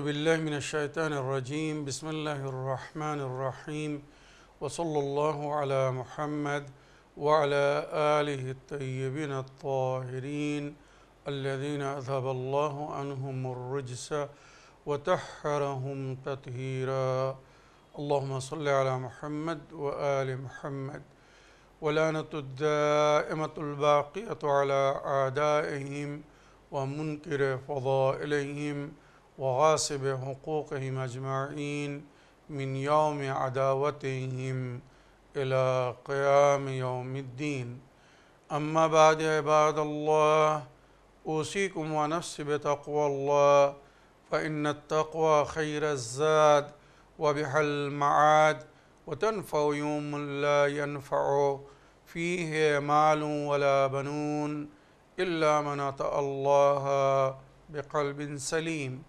بالله من الشيطان الرجيم بسم الله الرحمن الرحيم وصلى الله على محمد وعلى آله الطيبين الطاهرين الذين أذهب الله عنهم الرجس وطهرهم تطهيرا اللهم صل على محمد وآل محمد ولعنة الدائمة الباقية على أعدائهم ومنكر فضائلهم وغاصب حقوقهم أجمعين من يوم عداوتهم إلى قيام يوم الدين أما بعد عباد الله أوصيكم ونفسي بتقوى الله فإن التقوى خير الزاد وبها المعاد وتنفع يوم لا ينفع فيه مال ولا بنون إلا من أتى الله بقلب سليم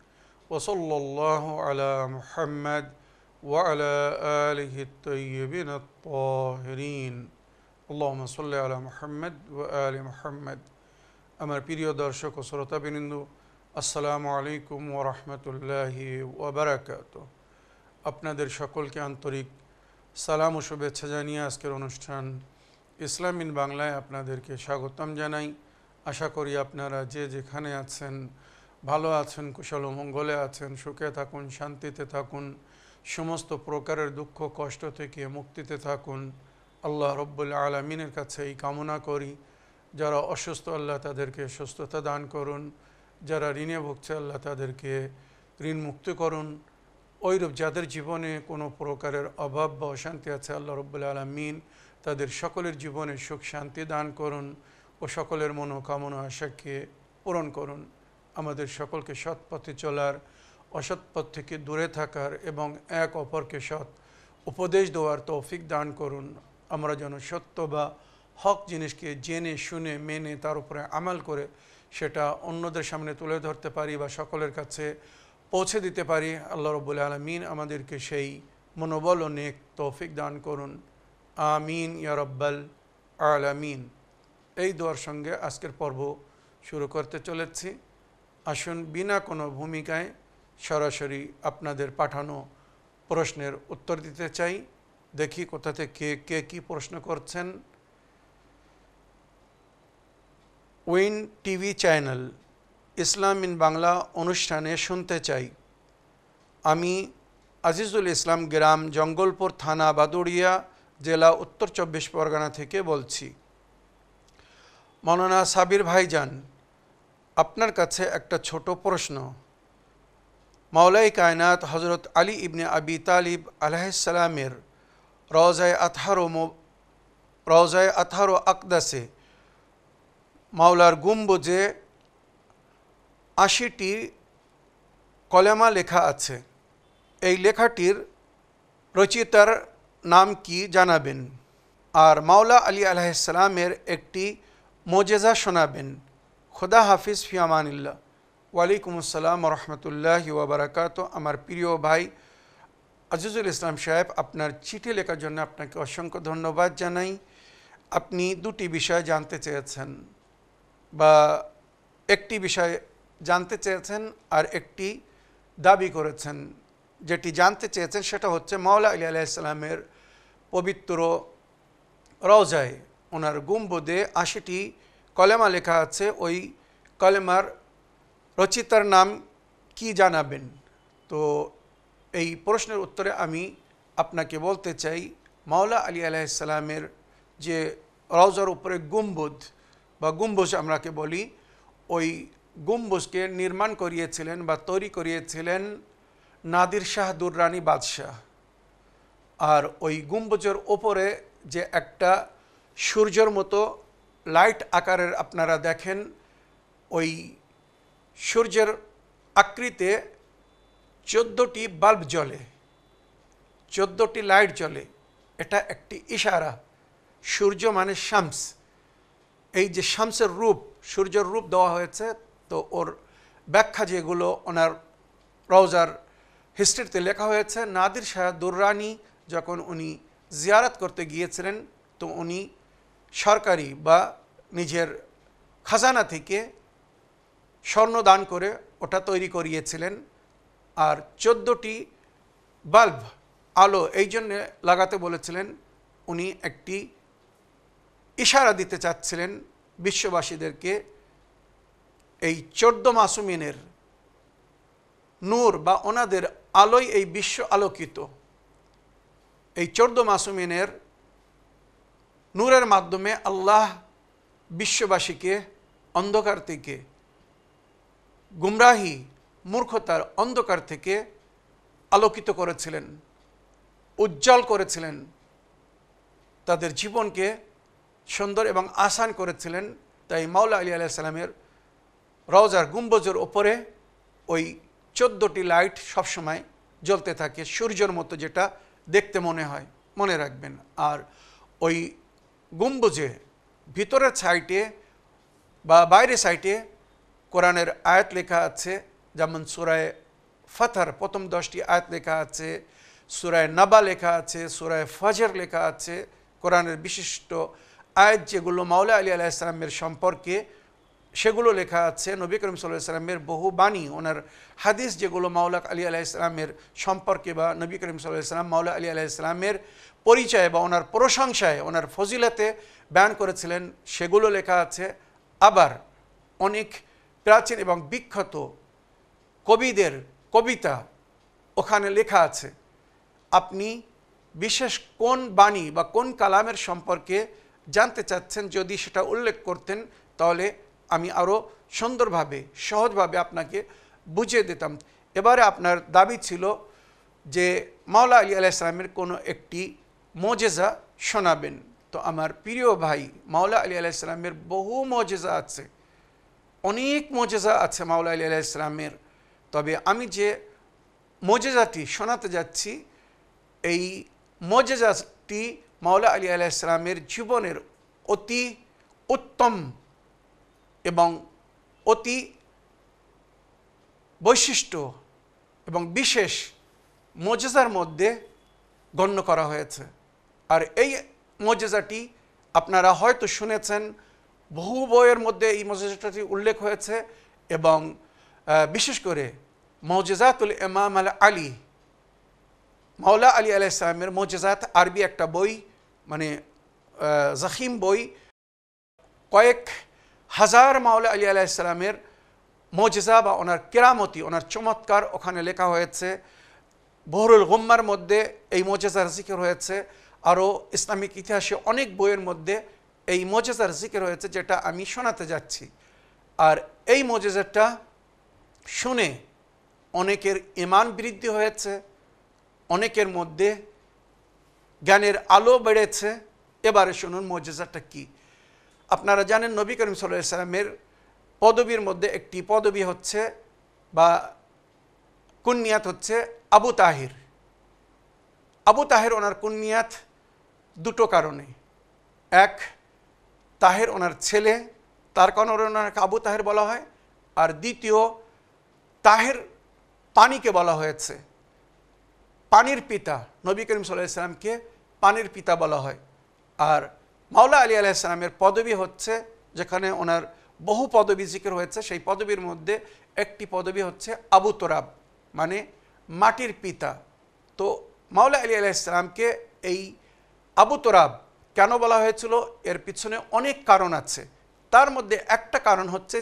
وصلى الله على محمد وعلى آله الطيبين الطاهرين اللهم صل على محمد وآل محمد আমার প্রিয় দর্শক ও শ্রোতাবৃন্দ আসসালামু আলাইকুম ওয়া রাহমাতুল্লাহি ওয়া বারাকাতুহু আপনাদের সকলকে আন্তরিক সালাম ও শুভেচ্ছা জানিয়ে আজকের অনুষ্ঠান ইসলাম ইন বাংলায় আপনাদেরকে স্বাগতম জানাই। আশা করি আপনারা যে যেখানে আছেন ভালো আছেন, কুশল ও মঙ্গলে আছেন, সুখে থাকুন, শান্তিতে থাকুন, সমস্ত প্রকারের দুঃখ কষ্ট থেকে মুক্তিতে থাকুন। আল্লাহ রব্বুল আলামিনের কাছে এই কামনা করি। যারা অসুস্থ আল্লাহ তাদেরকে সুস্থতা দান করুন, যারা ঋণে ভুগছে আল্লাহ তাদেরকে ঋণ মুক্ত করুন। ওইরূপ যাদের জীবনে কোনো প্রকারের অভাব বা অশান্তি আছে আল্লাহ রব্বুল আলামিন তাদের সকলের জীবনে সুখ শান্তি দান করুন ও সকলের মনোকামনা আশাকে পূরণ করুন। আমাদের সকলকে সৎ পথে চলার, অসৎ পথ থেকে দূরে থাকার এবং এক অপরকে সৎ উপদেশ দেওয়ার তৌফিক দান করুন। আমরা যেন সত্য বা হক জিনিসকে জেনে শুনে মেনে তার উপরে আমাল করে সেটা অন্যদের সামনে তুলে ধরতে পারি বা সকলের কাছে পৌঁছে দিতে পারি। আল্লাহ রব্বুল আলামিন আমাদেরকে সেই মনোবল ও নেক তৌফিক দান করুন। আমিন ইয়া রাব্বাল আলামিন। এই দোয়ার সঙ্গে আজকের পর্ব শুরু করতে চলেছি। আসুন বিনা কোনো ভূমিকায় সরাসরি আপনাদের পাঠানো প্রশ্নের উত্তর দিতে চাই। দেখি কোথা থেকে কে কী প্রশ্ন করছেন। Win TV channel Islam in Bangla অনুষ্ঠানে শুনতে চাই। আমি আজিজুল ইসলাম, গ্রাম জঙ্গলপুর, থানা বাদুড়িয়া, জেলা উত্তর 24 পরগনা থেকে বলছি। মৌলানা সাবির ভাইজান, আপনার কাছে একটা ছোট প্রশ্ন। মাওলাই কায়নাত হজরত আলী ইবনে আবি তালিব আলাইহিসসালামের রওজায়ে আতহার আকদাসে মাওলার গুম্বজে 80টি কলেমা লেখা আছে। এই লেখাটির রচয়িতার নাম কি জানাবেন? আর মাওলা আলী আলাইহিসসালামের একটি মোজেজা শোনাবেন। খোদা হাফিজ, ফি আমানিল্লাহ। ওয়ালাইকুম আসসালাম ওয়া রাহমাতুল্লাহি ওয়া বারাকাতুহু। আমার প্রিয় ভাই আজিজুল ইসলাম সাহেব, আপনার চিঠি লেখার জন্য আপনাকে অসংখ্য ধন্যবাদ জানাই। আপনি দুটি বিষয় জানতে চেয়েছেন, বা একটি বিষয় জানতে চেয়েছেন আর একটি দাবি করেছেন। যেটি জানতে চেয়েছেন সেটা হচ্ছে মাওলা আলী আলাইহিসসালামের পবিত্র রওজায় ওনার গুম্বদে 80টি কলেমা লেখা আছে। ওই কলেমার রচিতার নাম কি জানাবেন? তো এই প্রশ্নের উত্তরে আমি আপনাকে বলতে চাই, মাওলা আলী আলাইহিসসালামের যে রওজার উপরে গুম্বদ বা গুম্বজ আমরাকে বলি, ওই গুম্বজকে নির্মাণ করিয়েছিলেন বা তৈরি করিয়েছিলেন নাদির শাহ দুররানি বাদশাহ। আর ওই গুম্বজের ওপরে যে একটা সূর্যের মতো লাইট আকারের আপনারা দেখেন, ওই সূর্যের আকৃতিতে 14টি বাল্ব জ্বলে, 14টি লাইট জ্বলে। এটা একটি ইশারা। সূর্য মানে শামস। এই যে শামসের রূপ, সূর্যের রূপ দেওয়া হয়েছে। তো ওর ব্যাখ্যা যেগুলো ওনার রওজার হিস্ট্রিতে লেখা হয়েছে, নাদির শাহ দুররানি যখন উনি জিয়ারত করতে গিয়েছিলেন তো উনি সরকারি বা নিজের খাজানা থেকে স্বর্ণ দান করে ওটা তৈরি করিয়েছিলেন। আর 14টি বাল্ব আলো এই জন্যে লাগাতে বলেছিলেন, উনি একটি ইশারা দিতে চাচ্ছিলেন বিশ্ববাসীদেরকে এই 14 মাসুমিনের নূর বা ওনাদের আলোয় এই বিশ্ব আলোকিত। এই 14 মাসুমিনের নূরের মাধ্যমে আল্লাহ বিশ্ববাসীকে অন্ধকার থেকে, গুমরাহি মূর্খতার অন্ধকার থেকে আলোকিত করেছিলেন, উজ্জ্বল করেছিলেন, তাদের জীবনকে সুন্দর এবং আসান করেছিলেন। তাই মাওলা আলী আলাইহিস সালামের রওজার গুম্বজের ওপরে ওই 14টি লাইট সবসময় জ্বলতে থাকে, সূর্যের মতো যেটা দেখতে মনে হয়, মনে রাখবেন। আর ওই গম্বুজে ভিতরের সাইডে বা বাইরের সাইডে কোরআনের আয়াত লেখা আছে, যেমন সূরায়ে ফাতর প্রথম 10টি আয়াত লেখা আছে, সূরায়ে নাবা লেখা আছে, সূরায়ে ফজর লেখা আছে। কোরআনের বিশিষ্ট আয়াত যেগুলো মাওলা আলী আলাইহিস সালামের সম্পর্কে, সেগুলো লেখা আছে। নবী করিম সাল্লাল্লাহু আলাইহি সাল্লামের বহু বাণী, ওনার হাদিস যেগুলো মাওলা আলী আলাইহিস সালামের সম্পর্কে বা নবী করিম সাল্লাল্লাহু আলাইহি সাল্লাম মাওলা আলী আলাইহিস সালামের পরিচয় বা ওনার প্রশংসায়, ওনার ফজিলতে বয়ান করেছিলেন, সেগুলো লেখা আছে। আবার অনেক প্রাচীন এবং বিখ্যাত কবিদের কবিতা ওখানে লেখা আছে। আপনি বিশেষ কোন বাণী বা কোন কালামের সম্পর্কে জানতে চাচ্ছেন, যদি সেটা উল্লেখ করতেন তাহলে আমি আরও সুন্দরভাবে সহজভাবে আপনাকে বুঝিয়ে দিতাম। এবারে আপনার দাবি ছিল যে মাওলা আলী আলাইহিস সালামের কোনো একটি মুজিজা শোনাবেন। তো আমার প্রিয় ভাই, মাওলা আলী আলাইহিস সালামের বহু মুজিজা আছে, অনেক মুজিজা আছে মাওলা আলী আলাইহিস সালামের। তবে আমি যে মুজিজাটি শোনাতে যাচ্ছি, এই মুজিজাটি মাওলা আলী আলাইহিস সালামের জীবনের অতি উত্তম এবং অতি বৈশিষ্ট্য এবং বিশেষ মুজিজার মধ্যে গণ্য করা হয়েছে। আর এই মুজিজাটি আপনারা হয়তো শুনেছেন, বহু বইয়ের মধ্যে এই মুজিজাটি উল্লেখ হয়েছে। এবং বিশেষ করে মুজিজাতুল ইমাম আল আলী, মাওলা আলী আলাইহিস সালামের মুজিজাত, আরবি একটা বই, মানে জখিম বই, কয়েক হাজার মাওলা আলী আলাইহিস সালামের মুজিজা বা ওনার কেরামতি, ওনার চমৎকার ওখানে লেখা হয়েছে। বহরুল গুম্মার মধ্যে এই মুজিজার জিকির হয়েছে। আরও ইসলামিক ইতিহাসে অনেক বইয়ের মধ্যে এই মুজিজার জিকির হয়েছে, যেটা আমি শোনাতে যাচ্ছি। আর এই মুজিজাটা শুনে অনেকের ঈমান বৃদ্ধি হয়েছে, অনেকের মধ্যে জ্ঞানের আলো বেড়েছে। এবারে শুনুন মুজিজাটা কি। আপনারা জানেন নবী করিম সাল্লাল্লাহু আলাইহি সাল্লামের পদবীর মধ্যে একটি পদবী হচ্ছে বা কুনিয়াত হচ্ছে আবু তাহির। আবু তাহির ওনার কুনিয়াত দুটো কারণে। এক, তাহের ওনার ছেলে, তার কারণে ওনাকে আবু তাহের বলা হয়। আর দ্বিতীয়, তাহের পানিকে বলা হয়েছে, পানির পিতা, নবী করিম সাল্লাল্লাহু আলাইহি সাল্লামকে পানির পিতা বলা হয়। আর মাওলা আলী আলাইহিস সালামের পদবী হচ্ছে, যেখানে ওনার বহু পদবী জিকির হয়েছে, সেই পদবীর মধ্যে একটি পদবী হচ্ছে আবু তোরাব, মানে মাটির পিতা। তো মাওলা আলী আলাইহিস সালামকে এই আবু তোরাব কেন বলা হয়েছিল, এর পিছনে অনেক কারণ আছে। তার মধ্যে একটা কারণ হচ্ছে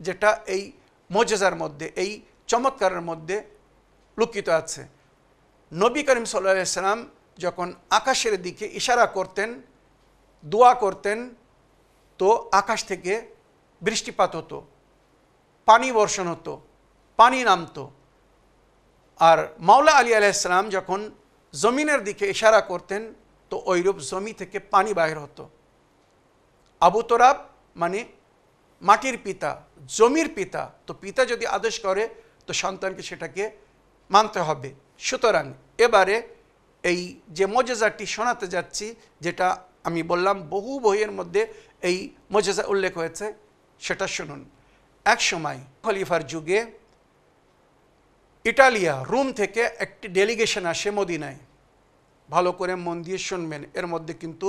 যেটা এই মুজিজার মধ্যে, এই চমৎকারের মধ্যে লুকিত আছে। নবী করিম সাল্লাল্লাহু আলাইহি সাল্লাম যখন আকাশের দিকে ইশারা করতেন, দোয়া করতেন, তো আকাশ থেকে বৃষ্টিপাত হতো, পানি বর্ষণ হতো, পানি নামতো। আর মাওলা আলী আলাইহিস সালাম যখন জমিনের দিকে ইশারা করতেন, তো ওইরূপ জমি থেকে পানি বাইর হতো। আবু তোরাব মানে মাটির পিতা, জমির পিতা। তো পিতা যদি আদেশ করে তো সন্তানকে সেটাকে মানতে হবে। সুতরাং এবারে এই যে মুজিজাটি শোনাতে যাচ্ছি, যেটা আমি বললাম বহু বইয়ের মধ্যে এই মুজিজা উল্লেখ হয়েছে, সেটা শুনুন। এক সময় খলিফার যুগে ইটালিয়া, রোম থেকে একটি ডেলিগেশন আসে মদিনায়। ভালো করে মন দিয়ে শুনবেন, এর মধ্যে কিন্তু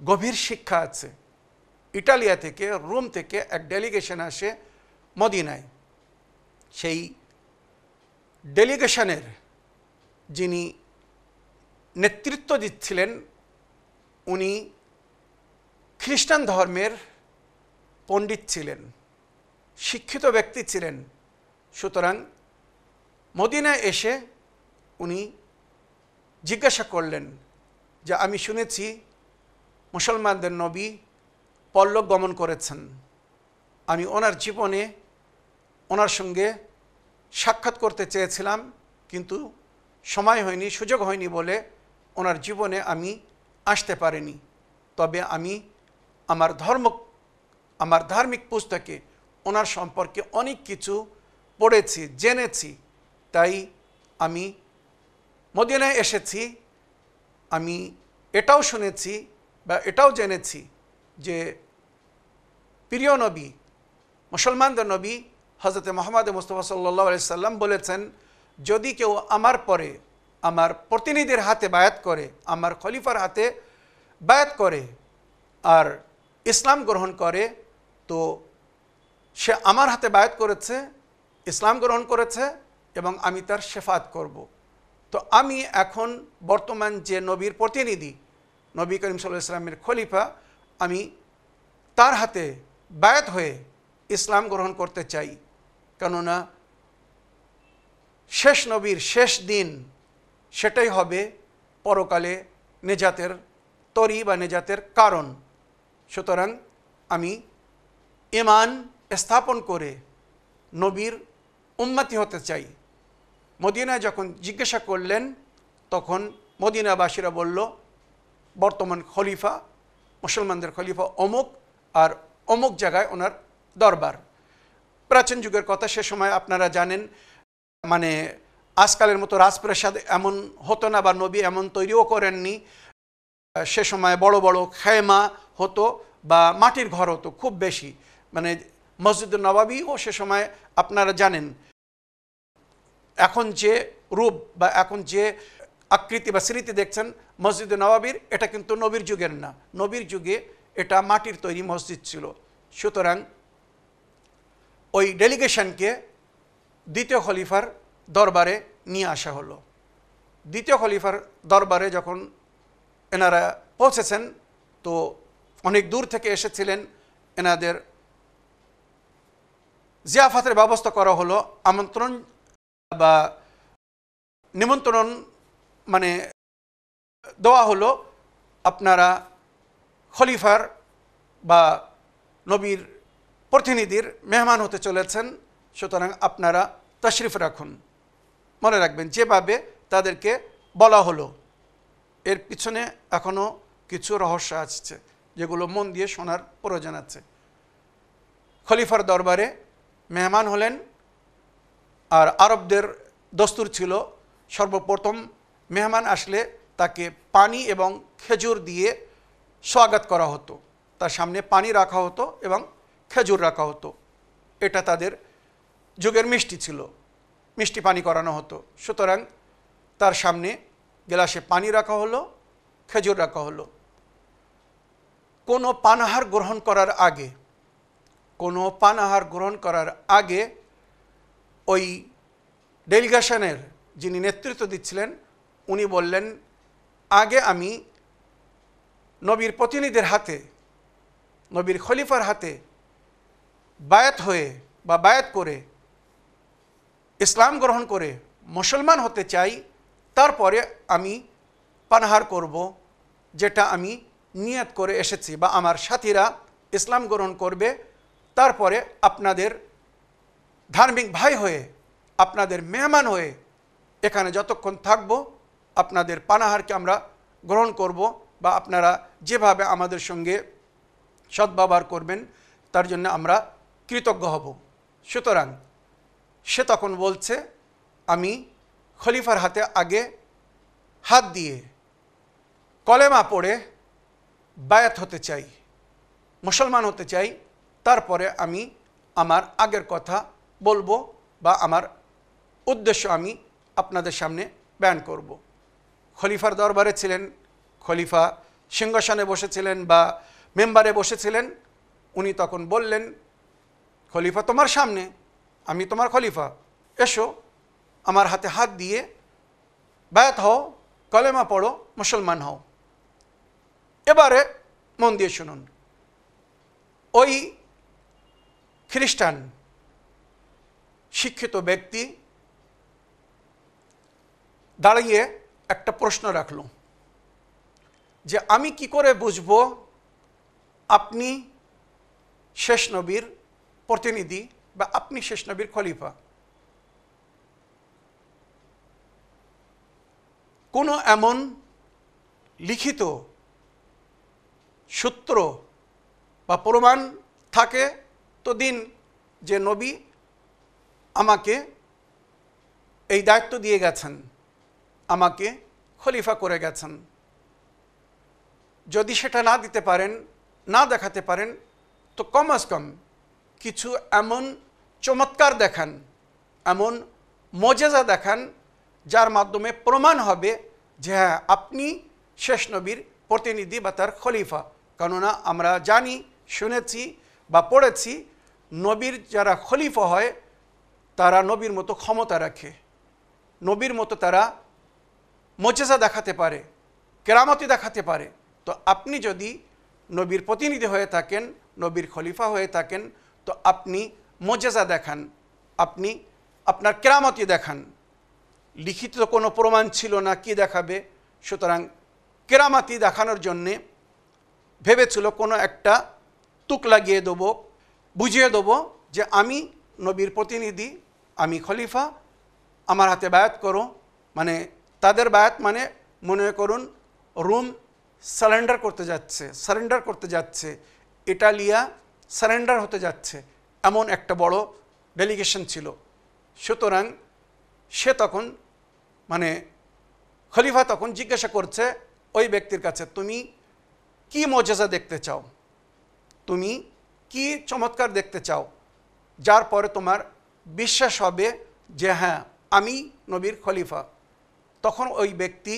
গভীর শিক্ষা আছে। ইটালিয়া থেকে, রোম থেকে এক ডেলিগেশন আসে মদিনায়। সেই ডেলিগেশনের যিনি নেতৃত্ব দিচ্ছিলেন উনি খ্রিস্টান ধর্মের পণ্ডিত ছিলেন, শিক্ষিত ব্যক্তি ছিলেন। সুতরাং মদিনায় এসে উনি জিজ্ঞাসা করলেন যে আমি শুনেছি মুসলমানদের নবী পরলোক গমন করেছেন, আমি ওনার জীবনে ওনার সঙ্গে সাক্ষাৎ করতে চেয়েছিলাম, কিন্তু সময় হয়নি, সুযোগ হয়নি বলে ওনার জীবনে আমি আসতে পারিনি। তবে আমি আমার ধার্মিক পুস্তকে ওনার সম্পর্কে অনেক কিছু পড়েছি, জেনেছি। তাই আমি মদিনায় এসেছি। আমি এটাও শুনেছি বা এটাও জেনেছি যে প্রিয় নবী, মুসলমানদের নবী হজরত মুহাম্মদ মুস্তাফা সাল্লাল্লাহু আলাইহি সাল্লাম বলেছেন, যদি কেউ আমার পরে আমার প্রতিনিধির হাতে বায়াত করে, আমার খলিফার হাতে বায়াত করে আর ইসলাম গ্রহণ করে, তো সে আমার হাতে বায়াত করেছে, ইসলাম গ্রহণ করেছে এবং আমি তার শেফাত করব। তো আমি এখন বর্তমান যে নবীর প্রতিনিধি, নবী করিম সাল্লাল্লাহু আলাইহি সাল্লামের খলিফা, আমি তার হাতে বায়াত হয়ে ইসলাম গ্রহণ করতে চাই। কেননা শেষ নবীর শেষ দিন সেটাই হবে পরকালে নেজাতের তরি বা নেজাতের কারণ। সুতরাং আমি ঈমান স্থাপন করে নবীর উম্মতি হতে চাই। মদিনায় যখন জিজ্ঞাসা করলেন তখন মদিনাবাসীরা বলল, বর্তমান খলিফা, মুসলমানদের খলিফা অমুক, আর অমুক জায়গায় ওনার দরবার। প্রাচীন যুগের কথা, সে সময় আপনারা জানেন মানে আজকালের মতো রাজপ্রাসাদ এমন হতো না, বা নবী এমন তৈরিও করেননি। সে সময় বড় বড় খেমা হতো বা মাটির ঘর হতো খুব বেশি। মানে মসজিদুন নববীও সে সময় আপনারা জানেন এখন যে রূপ বা এখন যে আকৃতি বা স্মৃতি দেখছেন মসজিদুন নববীর, এটা কিন্তু নবীর যুগের না। নবীর যুগে এটা মাটির তৈরি মসজিদ ছিল। সুতরাং ওই ডেলিগেশনকে দ্বিতীয় খলিফার দরবারে নিয়ে আসা হলো। দ্বিতীয় খলিফার দরবারে যখন এনারা পৌঁছেছেন, তো অনেক দূর থেকে এসেছিলেন, এনাদের জিয়াফাতের ব্যবস্থা করা হলো, আমন্ত্রণ বা নিমন্ত্রণ মানে দেওয়া হলো, আপনারা খলিফার বা নবীর প্রতিনিধির মেহমান হতে চলেছেন, সুতরাং আপনারা তশরিফ রাখুন। মনে রাখবেন যেভাবে তাদেরকে বলা হলো, এর পিছনে এখনও কিছু রহস্য আছে যেগুলো মন দিয়ে শোনার প্রয়োজন আছে। খলিফার দরবারে মেহমান হলেন, আর আরবদের দস্তুর ছিল সর্বপ্রথম মেহমান আসলে তাকে পানি এবং খেজুর দিয়ে স্বাগত করা হতো। তার সামনে পানি রাখা হতো এবং খেজুর রাখা হতো। এটা তাদের যুগের মিষ্টি ছিল, মিষ্টি পানি করানো হতো। সুতরাং তার সামনে গ্লাসে পানি রাখা হলো, খেজুর রাখা হলো। কোনো পানাহার গ্রহণ করার আগে ওই ডেলিগেশনের যিনি নেতৃত্ব দিচ্ছিলেন উনি বললেন, আগে আমি নবীর প্রতিনিধির হাতে, নবীর খলিফার হাতে বায়াত হয়ে বা বায়াত করে ইসলাম গ্রহণ করে মুসলমান হতে চাই, তারপরে আমি পানাহার করব, যেটা আমি নিয়ত করে এসেছি, বা আমার সাথীরা ইসলাম গ্রহণ করবে, তারপরে আপনাদের ধার্মিক ভাই হয়ে, আপনাদের মেহমান হয়ে এখানে যতক্ষণ থাকব আপনাদের পানাহারকে আমরা গ্রহণ করব, বা আপনারা যেভাবে আমাদের সঙ্গে সদ্ব্যবহার করবেন তার জন্য আমরা কৃতজ্ঞ হব। সুতরাং সে তখন বলছে, আমি খলিফার হাতে আগে হাত দিয়ে কলেমা পড়ে বায়াত হতে চাই, মুসলমান হতে চাই, তারপরে আমি আমার আগের কথা বলবো বা আমার উদ্দেশ্য আমি আপনাদের সামনে বয়ান করব। খলিফার দরবারে ছিলেন, খলিফা সিংহাসনে বসেছিলেন বা মেম্বারে বসেছিলেন। উনি তখন বললেন, খলিফা তোমার সামনে, আমি তোমার খলিফা, এসো আমার হাতে হাত দিয়ে বায়াত হও, কলেমা পড়ো, মুসলমান হও। এবারে মন দিয়ে শুনুন, ওই খ্রিস্টান শিক্ষিত ব্যক্তি দাঁড়িয়ে একটা প্রশ্ন রাখল যে আমি কি করে বুঝব আপনি শেষ নবীর প্রতিনিধি বা আপনি শেষ নবীর খলিফা? কোনো এমন লিখিত সূত্র বা প্রমাণ থাকে তো দিন যে নবী আমাকে এই দায়িত্ব দিয়ে গেছেন, আমাকে খলিফা করে গেছেন। যদি সেটা না দিতে পারেন, না দেখাতে পারেন, তো কম আজ কম কিছু এমন চমৎকার দেখান, এমন মজেজা দেখান যার মাধ্যমে প্রমাণ হবে যে হ্যাঁ আপনি শেষ নবীর প্রতিনিধি বা তার খলিফা। কেননা আমরা জানি, শুনেছি বা পড়েছি, নবীর যারা খলিফা হয় তারা নবীর মতো ক্ষমতা রাখে, নবীর মতো তারা মজেজা দেখাতে পারে, কেরামতি দেখাতে পারে। তো আপনি যদি নবীর প্রতিনিধি হয়ে থাকেন, নবীর খলিফা হয়ে থাকেন, তো আপনি মজেজা দেখান, আপনি আপনার কেরামতি দেখান। লিখিত কোনো প্রমাণ ছিল না, কি দেখাবে? সুতরাং কেরামতি দেখানোর জন্যে ভেবেছিল কোনো একটা তুক লাগিয়ে দেবো, বুঝিয়ে দেবো যে আমি নবীর প্রতিনিধি, আমি খলিফা, আমার হাতে বায়াত করো। মানে তাদের বায়াত মানে মনে করুন রোম সারেন্ডার করতে যাচ্ছে, ইটালিয়া সারেন্ডার হতে যাচ্ছে, এমন একটা বড় ডেলিগেশন ছিল। সুতরাং সে তখন মানে খলিফা তখন জিজ্ঞাসা করছে ওই ব্যক্তির কাছে, তুমি কি মজেজা দেখতে চাও, তুমি কি চমৎকার দেখতে চাও যার পরে তোমার বিশ্বাস হবে যে হ্যাঁ আমি নবীর খলিফা? তখন ওই ব্যক্তি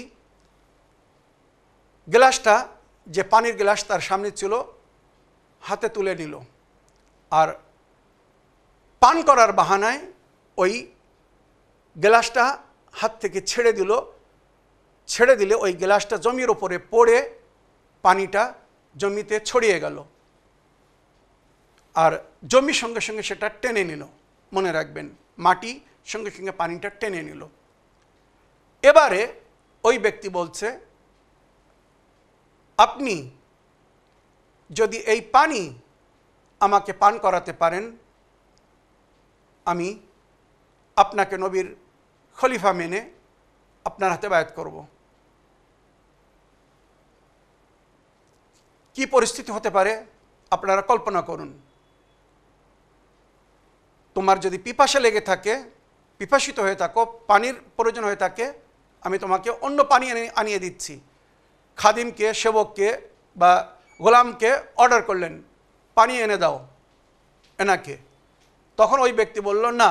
গ্লাসটা, যে পানির গ্লাস তার সামনে ছিল, হাতে তুলে নিল আর পান করার বাহানায় ওই গ্লাসটা হাত থেকে ছেড়ে দিলে ওই গ্লাসটা জমির ওপরে পড়ে পানিটা জমিতে ছড়িয়ে গেল আর জমির সঙ্গে সঙ্গে সেটা টেনে নিল। মনে রাখবেন, মাটি সঙ্গে সঙ্গে পানিটা টেনে নিল। এবারে ওই ব্যক্তি বলছে, আপনি যদি এই পানি আমাকে পান করাতে পারেন, আমি আপনাকে নবীর খলিফা মেনে আপনার হাতে বায়াত করব। কি পরিস্থিতি হতে পারে আপনারা কল্পনা করুন। তোমার যদি পিপাসা লেগে থাকে, পিপাসিত হয়ে থাকো, পানির প্রয়োজন হয়ে থাকে, আমি তোমাকে অন্য পানি আনিয়ে দিচ্ছি। খাদিমকে, সেবককে বা গোলামকে অর্ডার করলেন, পানি এনে দাও এনাকে। তখন ওই ব্যক্তি বলল, না,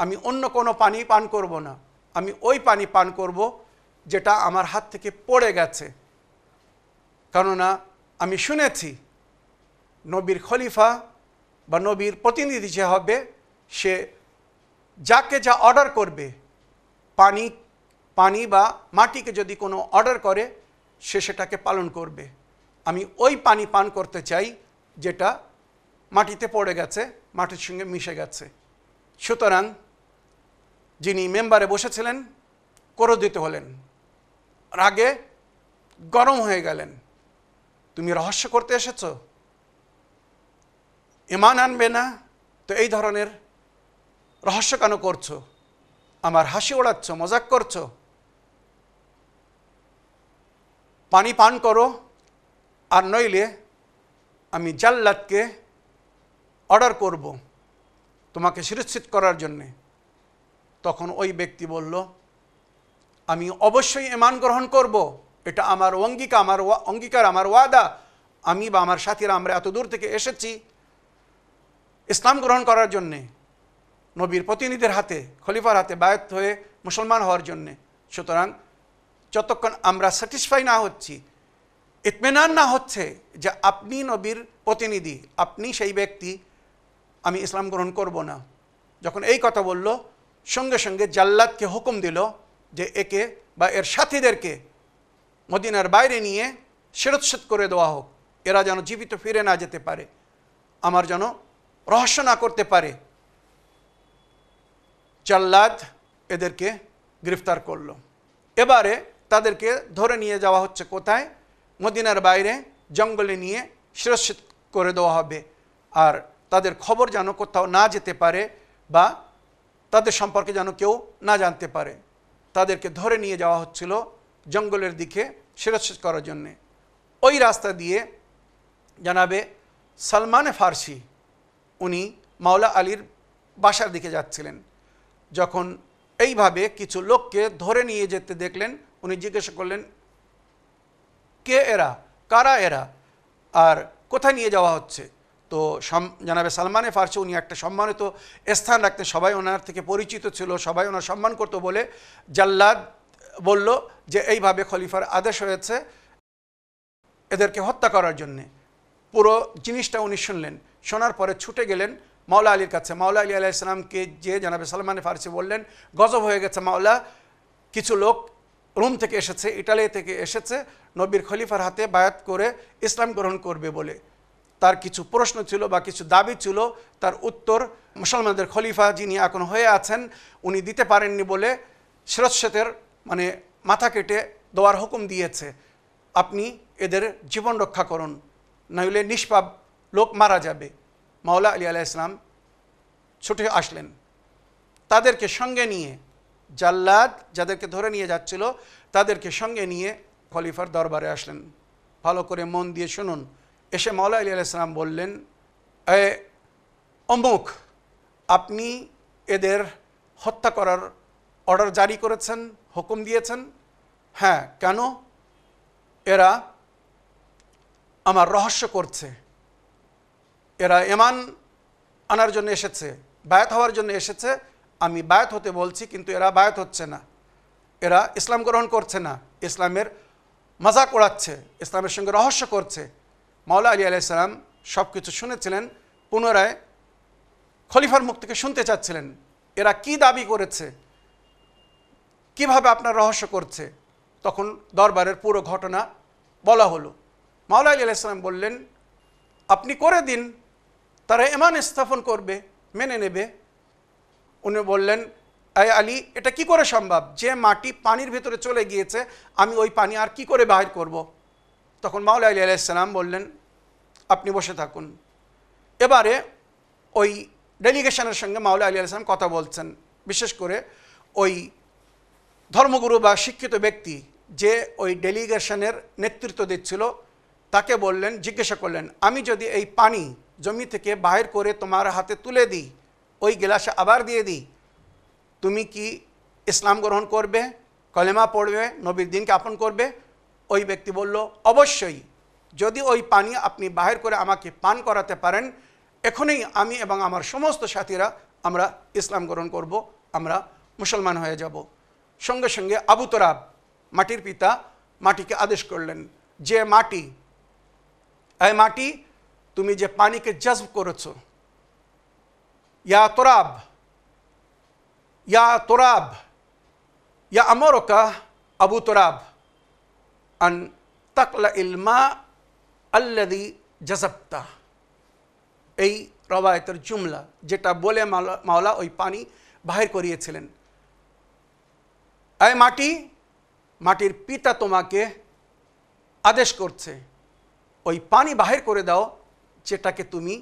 আমি অন্য কোনো পানি পান করব না, আমি ওই পানি পান করব যেটা আমার হাত থেকে পড়ে গেছে। কেননা আমি শুনেছি নবীর খলিফা বা নবীর প্রতিনিধি যে হবে, সে যাকে যা অর্ডার করবে, পানি বা মাটিকে যদি কোনো অর্ডার করে, সে সেটাকে পালন করবে। আমি ওই পানি পান করতে চাই যেটা মাটিতে পড়ে গেছে, মাটির সঙ্গে মিশে গেছে। সুতরাং যিনি মেম্বারে বসেছিলেন ক্রোধিত হলেন, রাগে গরম হয়ে গেলেন। তুমি রহস্য করতে এসেছো, ঈমান আনবে না, তো এই ধরনের রহস্য কেন করছো? আমার হাসি ওড়াচ্ছ, মজাক করছো? পানি পান করো, আর নইলে আমি জাল্লাদকে অর্ডার করব তোমাকে শিরচ্ছেদ করার জন্যে। তখন ওই ব্যক্তি বলল, আমি অবশ্যই ঈমান গ্রহণ করব, এটা আমার অঙ্গীকার, আমার ওয়াদা। আমি বা আমার সাথীরা আমরা এত দূর থেকে এসেছি ইসলাম গ্রহণ করার জন্যে, নবীর প্রতিনিধির হাতে, খলিফার হাতে বায়াত হয়ে মুসলমান হওয়ার জন্যে। সুতরাং যতক্ষণ আমরা স্যাটিসফাই না হচ্ছি, ইতমিনান না হচ্ছে যে আপনি নবীর প্রতিনিধি, আপনি সেই ব্যক্তি, আমি ইসলাম গ্রহণ করব না। যখন এই কথা বলল, সঙ্গে সঙ্গে জাল্লাদকে হুকুম দিল যে একে বা এর সাথীদেরকে মদিনার বাইরে নিয়ে শিরচ্ছেদ করে দেওয়া হোক, এরা যেন জীবিত ফিরে না যেতে পারে, আমার যেন রহস্য না করতে পারে। জাল্লাদ এদেরকে গ্রেফতার করল। এবারে তাদেরকে ধরে নিয়ে যাওয়া হচ্ছে কোথায়? মদিনার বাইরে জঙ্গলে নিয়ে শিরচ্ছেদ করে দেওয়া হবে, আর তাদের খবর যেন কোথাও না যেতে পারে বা তাদের সম্পর্কে যেন কেউ না জানতে পারে। তাদেরকে ধরে নিয়ে যাওয়া হচ্ছিল জঙ্গলের দিকে শিরচ্ছেদ করার জন্যে। ওই রাস্তা দিয়ে জানাবে সালমান ফার্সি উনি মাওলা আলীর বাসার দিকে যাচ্ছিলেন। যখন এইভাবে কিছু লোককে ধরে নিয়ে যেতে দেখলেন, উনি জিজ্ঞাসা করলেন, কে এরা, কারা এরা, আর কোথায় নিয়ে যাওয়া হচ্ছে? তো জানাবে সালমান ফার্সি উনি একটা সম্মানিত স্থান রাখতেন, সবাই ওনার থেকে পরিচিত ছিল, সবাই ওনার সম্মান করতো বলে জাল্লাদ বলল যে এইভাবে খলিফার আদেশ হয়েছে এদেরকে হত্যা করার জন্যে। পুরো জিনিসটা উনি শুনলেন, শোনার পরে ছুটে গেলেন মাওলা আলীর কাছে। মাওলা আলী আলাইহিস সালামকে যে জানাবে সালমান ফার্সি বললেন, গজব হয়ে গেছে মাওলা, কিছু লোক রোম থেকে এসেছে, ইটালি থেকে এসেছে, নবীর খলিফার হাতে বায়াত করে ইসলাম গ্রহণ করবে বলে। তার কিছু প্রশ্ন ছিল বা কিছু দাবি ছিল, তার উত্তর মুসলমানদের খলিফা যিনি এখন হয়ে আছেন উনি দিতে পারেননি বলে শিরচ্ছেদের মানে মাথা কেটে দেওয়ার হুকুম দিয়েছে। আপনি এদের জীবন রক্ষা করুন, নইলে নিষ্পাপ লোক মারা যাবে। মাওলা আলী আলাইহিস সালাম ছুটে আসলেন, তাদেরকে সঙ্গে নিয়ে, জাল্লাদ যাদেরকে ধরে নিয়ে যাচ্ছিল তাদেরকে সঙ্গে নিয়ে খলিফার দরবারে আসলেন। ভালো করে মন দিয়ে শুনুন। এসে মাওলা আলী আলাইহিস সালাম বললেন, অমুক, আপনি এদের হত্যা করার অর্ডার জারি করেছেন, হুকুম দিয়েছেন? হ্যাঁ। কেন? এরা আমার রহস্য করছে, এরা ঈমান আনার জন্য এসেছে, বায়াত হওয়ার জন্য এসেছে, আমি বায়াত হতে বলছি কিন্তু এরা বায়াত হচ্ছে না, এরা ইসলাম গ্রহণ করছে না, ইসলামের মজাক ওড়াচ্ছে, ইসলামের সঙ্গে রহস্য করছে। মাওলা আলী আলাইহিস সালাম সব কিছু শুনেছিলেন, পুনরায় খলিফার মুখ থেকে শুনতে চাচ্ছিলেন এরা কি দাবি করেছে, কিভাবে আপনার রহস্য করছে। তখন দরবারের পুরো ঘটনা বলা হলো। মাওলা আলী আলাইহিস সালাম বললেন, আপনি করে দিন, তারা ঈমান স্থাপন করবে, মেনে নেবে। উনি বললেন, আয় আলী, এটা কি করে সম্ভব? যে মাটি পানির ভেতরে চলে গিয়েছে, আমি ওই পানি আর কি করে বাহির করব? তখন মাওলা আলী আলাইহিস সালাম বললেন, আপনি বসে থাকুন। এবারে ওই ডেলিগেশনের সঙ্গে মাওলা আলী আলাইহিস সালাম কথা বলছেন, বিশেষ করে ওই ধর্মগুরু বা শিক্ষিত ব্যক্তি যে ওই ডেলিগেশনের নেতৃত্ব দিচ্ছিল তাকে বললেন, জিজ্ঞাসা করলেন, আমি যদি এই পানি জমি থেকে বাহির করে তোমার হাতে তুলে দিই, ওই গিলাসে আবার দিয়ে দিই, তুমি কি ইসলাম গ্রহণ করবে, কলেমা পড়বে, নবীর দিনকে আপন করবে? ওই ব্যক্তি বলল, অবশ্যই, যদি ওই পানি আপনি বাহির করে আমাকে পান করাতে পারেন, এখনই আমি এবং আমার সমস্ত সাথীরা আমরা ইসলাম গ্রহণ করব, আমরা মুসলমান হয়ে যাব। সঙ্গে সঙ্গে আবু তরাব, মাটির পিতা, মাটিকে আদেশ করলেন যে মাটি, এই মাটি, তুমি যে পানিকে জজ্ব করেছো, ইয়া তোরাব, ইয়া তোরাব, ইয়া আমরকা আবু তোরাব আন তাকলা ইলমা আল্লাযী জাযাবতা। এই রওয়ায়াতের জুমলা, যেটা বলে মাওলা ওই পানি বাহির করিয়েছিলেন। এই মাটি, মাটির পিতা তোমাকে আদেশ করছে, ওই পানি বাহির করে দাও যেটাকে তুমি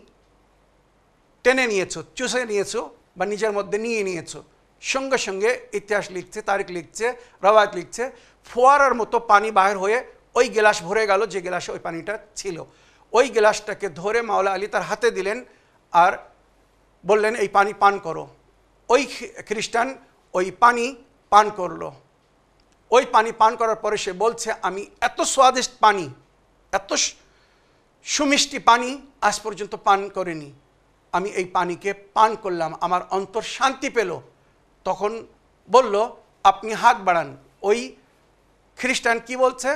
টেনে নিয়েছো, চুষে নিয়েছো বা নিজের মধ্যে নিয়ে নিয়েছো। সঙ্গে সঙ্গে ইতিহাস লিখছে, তারিখ লিখছে, রওয়ায়াত লিখছে, ফোয়ারার মতো পানি বাহির হয়ে ওই গিলাস ভরে গেল যে গিলাসে ওই পানিটা ছিল। ওই গিলাসটাকে ধরে মাওলা আলী তার হাতে দিলেন আর বললেন, এই পানি পান করো। ওই খ্রিস্টান ওই পানি পান করলো। ওই পানি পান করার পরে সে বলছে, আমি এত স্বাদিষ্ট পানি, এত সুমিষ্টি পানি আজ পর্যন্ত পান করিনি, আমি এই পানিকে পান করলাম, আমার অন্তর শান্তি পেল। তখন বলল, আপনি হাত বাড়ান। ওই খ্রিস্টান কি বলছে,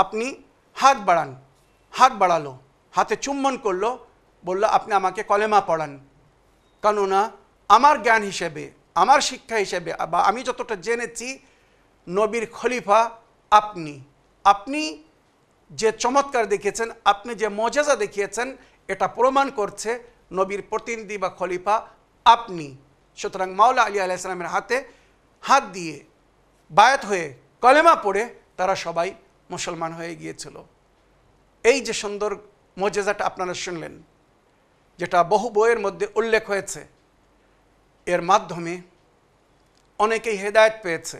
আপনি হাত বাড়ান। হাত বাড়ালো, হাতে চুম্বন করলো, বলল, আপনি আমাকে কলেমা পড়ান, কেননা আমার জ্ঞান হিসেবে, আমার শিক্ষা হিসেবে বা আমি যতটা জেনেছি, নবীর খলিফা আপনি। আপনি যে চমৎকার দেখিয়েছেন, আপনি যে মজেজা দেখিয়েছেন, এটা প্রমাণ করছে নবীর প্রতিনিধি বা খলিফা আপনি। সুতরাং মাওলা আলী আলাইহিস সালামের হাতে হাত দিয়ে বায়াত হয়ে কলেমা পড়ে তারা সবাই মুসলমান হয়ে গিয়েছিল। এই যে সুন্দর মজেজাটা আপনারা শুনলেন, যেটা বহু বইয়ের মধ্যে উল্লেখ হয়েছে, এর মাধ্যমে অনেকেই হেদায়েত পেয়েছে,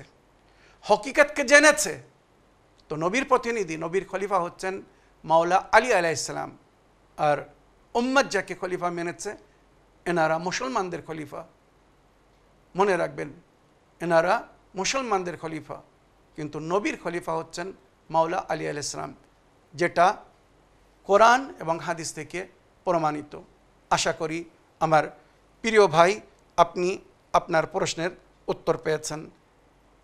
হকিকতকে জেনেছে। তো নবীর প্রতিনিধি, নবীর খলিফা হচ্ছেন মাওলা আলী আলাইহিস সালাম। আর উম্মত যাকে খলিফা মেনেছে, এনারা মুসলমানদের খলিফা। মনে রাখবেন, এনারা মুসলমানদের খলিফা, কিন্তু নবীর খলিফা হচ্ছেন মাওলা আলী আলাইহিস সালাম, যেটা কোরআন এবং হাদিস থেকে প্রমাণিত। আশা করি আমার প্রিয় ভাই আপনি আপনার প্রশ্নের উত্তর পেয়েছেন।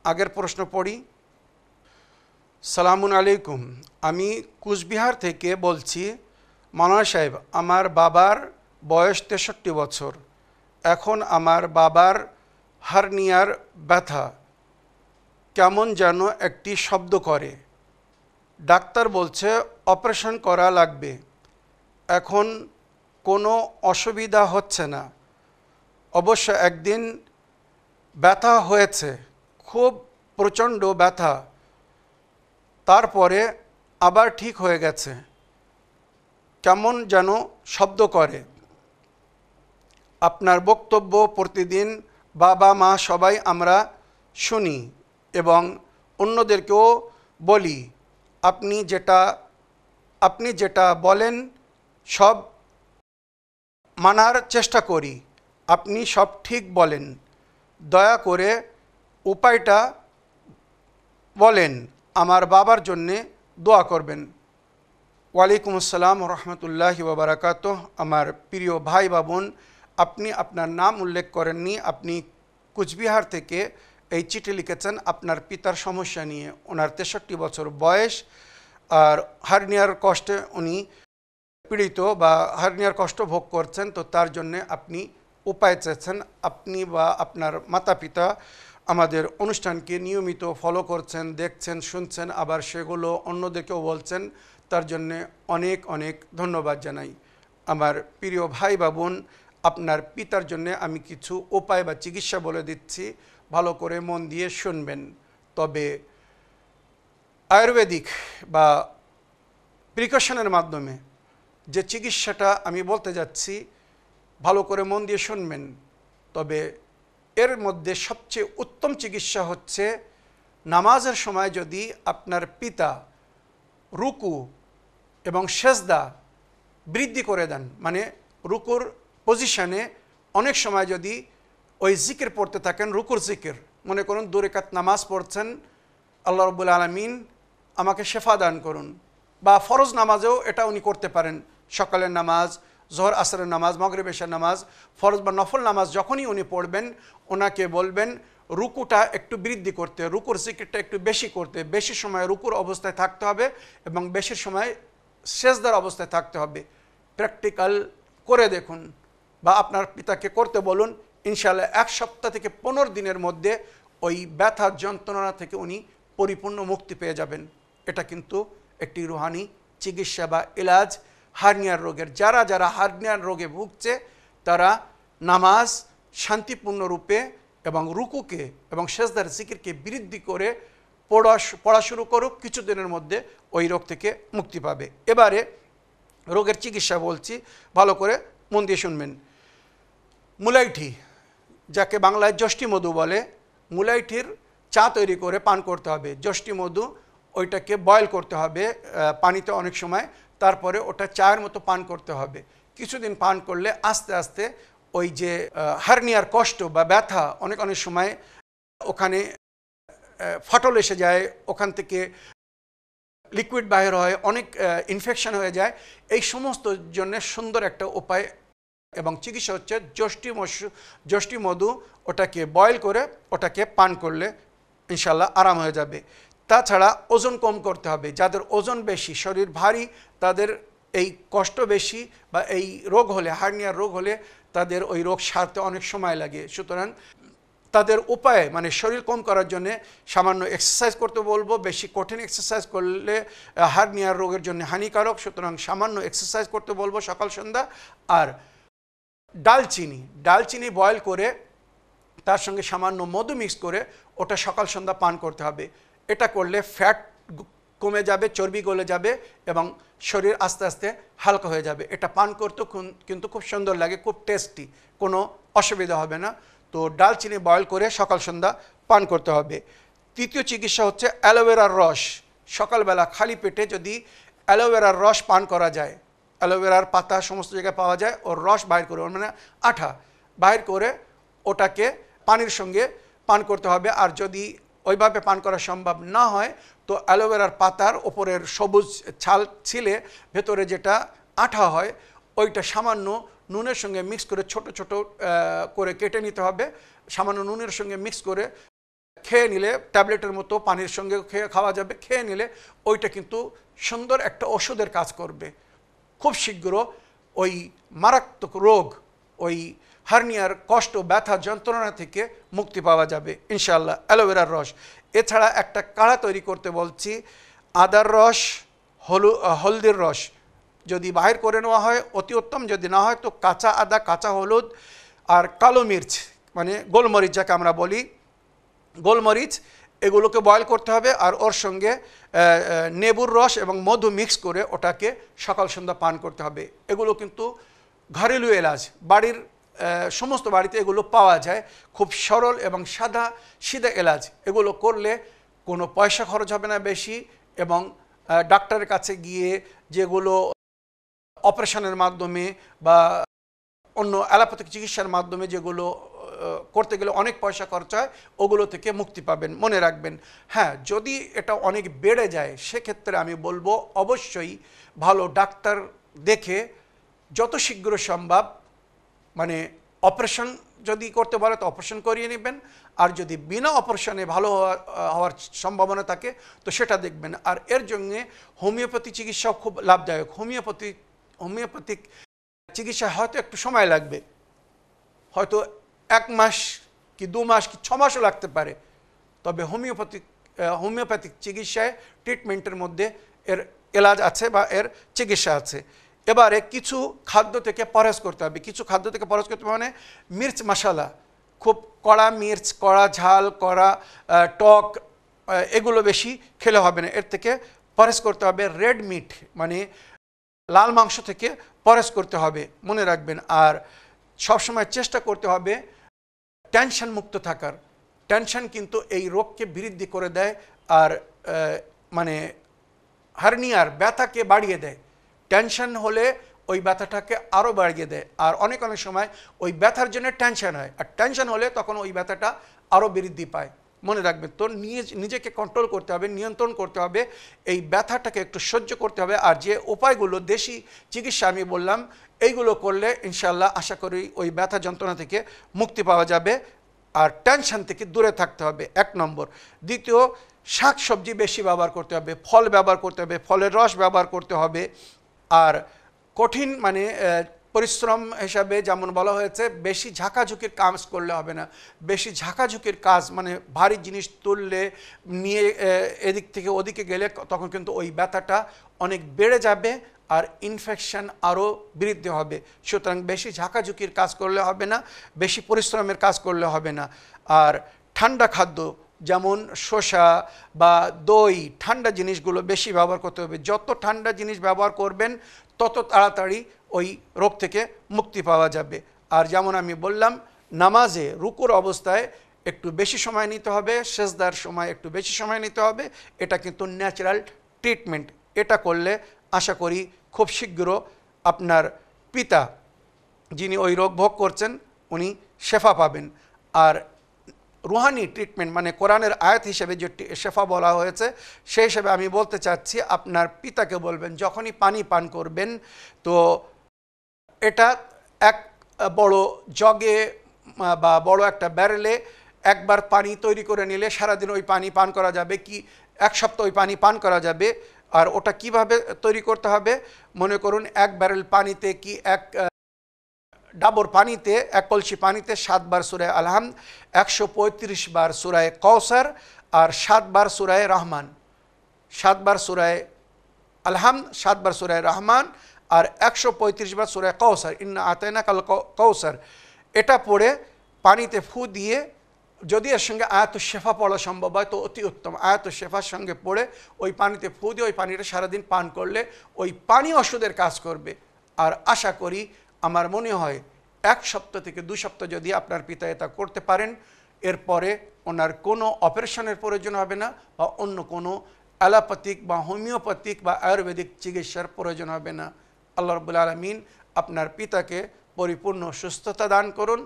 আগের প্রশ্ন পড়ি। সালামুন আলাইকুম, আমি কুচবিহার থেকে বলছি। মাওলানা সাহেব, আমার বাবার বয়স 63 বছর। এখন আমার বাবার হার্নিয়ার ব্যথা, কেমন যেন একটি শব্দ করে। ডাক্তার বলছে অপারেশন করা লাগবে। এখন কোনো অসুবিধা হচ্ছে না। অবশ্য একদিন ব্যথা হয়েছে, খুব প্রচণ্ড ব্যথা, তারপরে আবার ঠিক হয়ে গেছে। কেমন যেন শব্দ করে। আপনার বক্তব্য প্রতিদিন বাবা মা সবাই আমরা শুনি এবং অন্যদেরকেও বলি। আপনি যেটা বলেন সব মানার চেষ্টা করি। আপনি সব ঠিক বলেন। দয়া করে উপায়টা বলেন, আমার বাবার জন্যে দোয়া করবেন। ওয়ালাইকুম আসসালাম রহমতুল্লাহি ওয়া বারাকাতুহু। আমার প্রিয় ভাই বা বোন, আপনি আপনার নাম উল্লেখ করেননি। আপনি কুচবিহার থেকে এই চিঠি লিখেছেন আপনার পিতার সমস্যা নিয়ে। ওনার 63 বছর বয়স, আর হার্নিয়ার কষ্টে উনি পীড়িত বা হার্নিয়ার কষ্ট ভোগ করছেন। তো তার জন্যে আপনি উপায় চেয়েছেন। আপনি বা আপনার মাতা পিতা আমাদের অনুষ্ঠানকে নিয়মিত ফলো করছেন, দেখছেন, শুনছেন, আবার সেগুলো অন্যদেরকেও বলছেন। তার জন্যে অনেক অনেক ধন্যবাদ জানাই। আমার প্রিয় ভাই বা বোন, আপনার পিতার জন্যে আমি কিছু উপায় বা চিকিৎসা বলে দিচ্ছি, ভালো করে মন দিয়ে শুনবেন। তবে আয়ুর্বেদিক বা প্রিকশনের মাধ্যমে যে চিকিৎসাটা আমি বলতে যাচ্ছি, ভালো করে মন দিয়ে শুনবেন। তবে এর মধ্যে সবচেয়ে উত্তম চিকিৎসা হচ্ছে নামাজের সময় যদি আপনার পিতা রুকু এবং সেজদা বৃদ্ধি করে দেন, মানে রুকুর পজিশনে অনেক সময় যদি ওই জিকির পড়তে থাকেন, রুকুর জিকির, মনে করুন 2 রাকাত নামাজ পড়ছেন, আল্লাহ রাব্বুল আলামিন আমাকে শেফা দান করুন, বা ফরজ নামাজেও এটা উনি করতে পারেন। সকালের নামাজ, জোহর আসরের নামাজ, মাগরিব এশার নামাজ, ফরজ বা নফল নামাজ যখনই উনি পড়বেন, ওনাকে বলবেন রুকুটা একটু বৃদ্ধি করতে, রুকুর জিকিরটা একটু বেশি করতে, বেশি সময় রুকুর অবস্থায় থাকতে হবে এবং বেশি সময় সেজদার অবস্থায় থাকতে হবে। প্র্যাকটিক্যাল করে দেখুন বা আপনার পিতাকে করতে বলুন। ইনশাআল্লাহ 1 সপ্তাহ থেকে 15 দিনের মধ্যে ওই ব্যথা যন্ত্রণা থেকে উনি পরিপূর্ণ মুক্তি পেয়ে যাবেন। এটা কিন্তু একটি রুহানি চিকিৎসা বা ইলাজ হার্নিয়ার রোগের। যারা যারা হার্নিয়ার রোগে ভুগছে তারা নামাজ শান্তিপূর্ণ রূপে এবং রুকুকে এবং সেজদার জিকিরকে বৃদ্ধি করে পড়া শুরু করুক, কিছুদিনের মধ্যে ওই রোগ থেকে মুক্তি পাবে। এবারে রোগের চিকিৎসা বলছি, ভালো করে মন দিয়ে শুনবেন। মুলাইঠি, যাকে বাংলায় যষ্টি মধু বলে, মুলাইঠির চা তৈরি করে পান করতে হবে। যষ্টি মধু ওইটাকে বয়েল করতে হবে পানিতে অনেক সময়, তারপরে ওটা চায়ের মতো পান করতে হবে। কিছুদিন পান করলে আস্তে আস্তে ওই যে হার্নিয়ার কষ্ট বা ব্যথা, অনেক সময় ওখানে ফাটল এসে যায়, ওখান থেকে লিকুইড বাইর হয়, অনেক ইনফেকশন হয়ে যায়। এই সমস্ত জন্য সুন্দর একটা উপায় এবং চিকিৎসা হচ্ছে যষ্টি মধু। ওটাকে বয়েল করে ওটাকে পান করলে ইনশাল্লাহ আরাম হয়ে যাবে। তাছাড়া ওজন কম করতে হবে। যাদের ওজন বেশি, শরীর ভারী, তাদের এই কষ্ট বেশি বা এই রোগ হলে, হার্নিয়ার রোগ হলে তাদের ওই রোগ সারতে অনেক সময় লাগে। সুতরাং তাদের উপায় মানে শরীর কম করার জন্য সামান্য এক্সারসাইজ করতে বলবো। বেশি কঠিন এক্সারসাইজ করলে হার্নিয়ার রোগের জন্য হানিকারক, সুতরাং সামান্য এক্সারসাইজ করতে বলবো সকাল সন্ধ্যা। আর ডালচিনি বয়েল করে তার সঙ্গে সামান্য মধু মিক্স করে ওটা সকাল সন্ধ্যা পান করতে হবে। এটা করলে ফ্যাট কমে যাবে, চর্বি গলে যাবে এবং শরীর আস্তে আস্তে হালকা হয়ে যাবে। এটা পান করতে কিন্তু খুব সুন্দর লাগে, খুব টেস্টি, কোনো অসুবিধা হবে না। তো ডালচিনি বয়েল করে সকাল সন্ধ্যা পান করতে হবে। তৃতীয় চিকিৎসা হচ্ছে অ্যালোভেরার রস। সকালবেলা খালি পেটে যদি অ্যালোভেরার রস পান করা যায়, অ্যালোভেরার পাতা সমস্ত জায়গায় পাওয়া যায়, ওর রস বাইর করে, মানে আঠা বাইর করে ওটাকে পানির সঙ্গে পান করতে হবে। আর যদি ওইভাবে পান করা সম্ভব না হয় তো অ্যালোভেরার পাতার ওপরের সবুজ ছাল ছিলে ভেতরে যেটা আঠা হয় ওইটা সামান্য নুনের সঙ্গে মিক্স করে ছোট ছোট করে কেটে নিতে হবে। সামান্য নুনের সঙ্গে মিক্স করে খেয়ে নিলে ট্যাবলেটের মতো পানির সঙ্গে খাওয়া যাবে। খেয়ে নিলে ওইটা কিন্তু সুন্দর একটা ওষুধের কাজ করবে। খুব শীঘ্র ওই মারাত্মক রোগ, ওই হার্নিয়ার কষ্ট, ব্যথা, যন্ত্রণা থেকে মুক্তি পাওয়া যাবে ইনশাআল্লাহ অ্যালোভেরার রস। এছাড়া একটা কাঢ়া তৈরি করতে বলছি, আদার রস, হলদির রস যদি বাহির করে নেওয়া হয় অতি উত্তম, যদি না হয় তো কাঁচা আদা, কাঁচা হলুদ আর কালো মির্চ মানে গোলমরিচ যাকে আমরা বলি, গোলমরিচ, এগুলোকে বয়েল করতে হবে। আর ওর সঙ্গে নেবুর রস এবং মধু মিক্স করে ওটাকে সকাল সন্ধ্যা পান করতে হবে। এগুলো কিন্তু ঘরেলু এলাজ, বাড়ির সমস্ত বাড়িতে এগুলো পাওয়া যায়। খুব সরল এবং সিধা এলাজ। এগুলো করলে কোনো পয়সা খরচ হবে না বেশি, এবং ডাক্তারের কাছে গিয়ে যেগুলো অপারেশনের মাধ্যমে বা অন্য অ্যালোপ্যাথিক চিকিৎসার মাধ্যমে যেগুলো করতে গেলে অনেক পয়সা খরচ হয়, ওগুলো থেকে মুক্তি পাবেন। মনে রাখবেন, হ্যাঁ, যদি এটা অনেক বেড়ে যায় সেক্ষেত্রে আমি বলবো অবশ্যই ভালো ডাক্তার দেখে যত শীঘ্র সম্ভব, মানে অপারেশন যদি করতে বলে তো অপারেশন করিয়ে নেবেন। আর যদি বিনা অপারেশনে ভালো হওয়ার সম্ভাবনা থাকে তো সেটা দেখবেন। আর এর জন্যে হোমিওপ্যাথি চিকিৎসাও খুব লাভদায়ক। হোমিওপ্যাথিক চিকিৎসা হয়তো একটু সময় লাগবে, হয়তো 1 মাস কি 2 মাস কি 6 মাসও লাগতে পারে, তবে হোমিওপ্যাথিক চিকিৎসায় ট্রিটমেন্টের মধ্যে এর এলাজ আছে বা এর চিকিৎসা আছে। এবারে কিছু খাদ্য থেকে পরহেজ করতে হবে। কিছু খাদ্য থেকে পরহেজ করতে হবে মানে মির্চ মশলা, খুব কড়া মির্চ, কড়া ঝাল, কড়া টক, এগুলো বেশি খেলে হবে না, এর থেকে পরহেজ করতে হবে। রেড মিট মানে লাল মাংস থেকে পরহেজ করতে হবে, মনে রাখবেন। আর সবসময় চেষ্টা করতে হবে টেনশন মুক্ত থাকার। টেনশন কিন্তু এই রোগকে বৃদ্ধি করে দেয় আর মানে হার্নিয়ার ব্যথাকে বাড়িয়ে দেয়। টেনশন হলে ওই ব্যথাটাকে আরও বাড়িয়ে দেয়। আর অনেক সময় ওই ব্যথার জন্য টেনশন হয়, আর টেনশন হলে তখন ওই ব্যথাটা আরও বৃদ্ধি পায়। মনে রাখবেন, তো নিজেকে কন্ট্রোল করতে হবে, নিয়ন্ত্রণ করতে হবে, এই ব্যথাটাকে একটু সহ্য করতে হবে। আর যে উপায়গুলো দেশি চিকিৎসা আমি বললাম, এইগুলো করলে ইনশাআল্লাহ আশা করি ওই ব্যথা যন্ত্রণা থেকে মুক্তি পাওয়া যাবে আর টেনশন থেকে দূরে থাকতে হবে, 1 নম্বর। দ্বিতীয়, শাক সবজি বেশি ব্যবহার করতে হবে, ফল ব্যবহার করতে হবে, ফলের রস ব্যবহার করতে হবে। আর কঠিন মানে পরিশ্রম হিসাবে যেমন বলা হয়েছে, বেশি ঝাঁকাঝুঁকির কাজ করলে হবে না। বেশি ঝাঁকাঝুঁকির কাজ মানে ভারী জিনিস তুললে, নিয়ে এদিক থেকে ওদিকে গেলে তখন কিন্তু ওই ব্যথাটা অনেক বেড়ে যাবে আর ইনফেকশন আরও বৃদ্ধি হবে। সুতরাং বেশি ঝাঁকাঝুঁকির কাজ করলে হবে না, বেশি পরিশ্রমের কাজ করলে হবে না। আর ঠান্ডা খাদ্য যেমন শসা বা দই, ঠান্ডা জিনিসগুলো বেশি ব্যবহার করতে হবে। যত ঠান্ডা জিনিস ব্যবহার করবেন তত তাড়াতাড়ি ওই রোগ থেকে মুক্তি পাওয়া যাবে। আর যেমন আমি বললাম, নামাজে রুকুর অবস্থায় একটু বেশি সময় নিতে হবে, সেজদার সময় একটু বেশি সময় নিতে হবে। এটা কিন্তু ন্যাচারাল ট্রিটমেন্ট। এটা করলে আশা করি খুব শীঘ্র আপনার পিতা যিনি ওই রোগ ভোগ করছেন উনি শেফা পাবেন। আর রুহানি ট্রিটমেন্ট মানে কোরআনের আয়াত হিসেবে যে শেফা বলা হয়েছে, সেই হিসেবে আমি বলতে চাচ্ছি, আপনার পিতাকে বলবেন যখনই পানি পান করবেন তো এটা এক বড় জগে বা বড় একটা ব্যারেলে একবার পানি তৈরি করে নিলে সারাদিন ওই পানি পান করা যাবে, কি 1 সপ্তাহ ওই পানি পান করা যাবে। আর ওটা কিভাবে তৈরি করতে হবে, মনে করুন 1 ব্যারেল পানিতে কি 1 ডাবর পানিতে, এক কলসি পানিতে 7 বার সূরা আল-হামদ, 135 বার সূরা কাউসার, আর 7 বার সূরা রহমান। 7 বার সূরা আল-হামদ, 7 বার সূরা রহমান, আর 135 বার সূরা কাউসার, ইন্না আতাইনাকাল কাউসার। এটা পড়ে পানিতে ফু দিয়ে, যদি এর সঙ্গে আয়াতুশ শেফা পড়া সম্ভব হয় তো অতি উত্তম। আয়াতুশ শেফার সঙ্গে পড়ে ওই পানিতে ফু দিয়ে ওই পানিটা সারাদিন পান করলে ওই পানি ওষুধের কাজ করবে। আর আশা করি, আমার মনে হয় 1 সপ্তাহ থেকে 2 সপ্তাহ যদি আপনার পিতা এটা করতে পারেন, এরপরে ওনার কোনো অপারেশনের প্রয়োজন হবে না, বা অন্য কোনো অ্যালোপ্যাথিক বা হোমিওপ্যাথিক বা আয়ুর্বেদিক চিকিৎসার প্রয়োজন হবে না। আল্লাহ রাব্বুল আলামিন আপনার পিতাকে পরিপূর্ণ সুস্থতা দান করুন।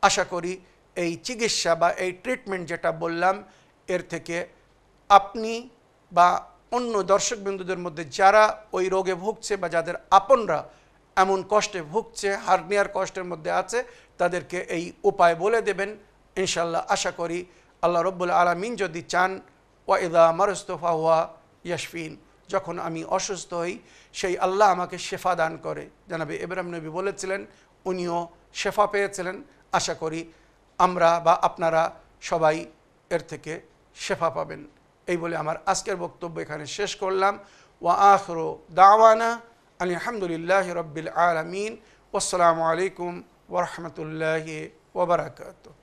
আশা করি এই চিকিৎসা বা এই ট্রিটমেন্ট যেটা বললাম, এর থেকে আপনি বা অন্য দর্শকবৃন্দুদের মধ্যে যারা ওই রোগে ভুগছে বা যাদের আপনরা এমন কষ্টে ভুগছে, হার্নিয়ার কষ্টের মধ্যে আছে, তাদেরকে এই উপায় বলে দেবেন। ইনশাল্লাহ আশা করি আল্লাহ রব্বুল আলামিন যদি চান, ওয়া ইযা মারস্তু ফাহুয়া ইয়াশফিন, যখন আমি অসুস্থ হই সেই আল্লাহ আমাকে শেফা দান করে। জনাবে ইব্রাহিম নবী বলেছিলেন, উনিও শেফা পেয়েছিলেন। আশা করি আমরা বা আপনারা সবাই এর থেকে শেফা পাবেন। এই বলে আমার আজকের বক্তব্য এখানে শেষ করলাম। ওয়া আখিরু দাওয়ানা আলহামদুলিল্লাহি রাব্বিল আলামিন। ওয়াসসালামু আলাইকুম ওয়া রাহমাতুল্লাহি ওয়া বারাকাতুহু।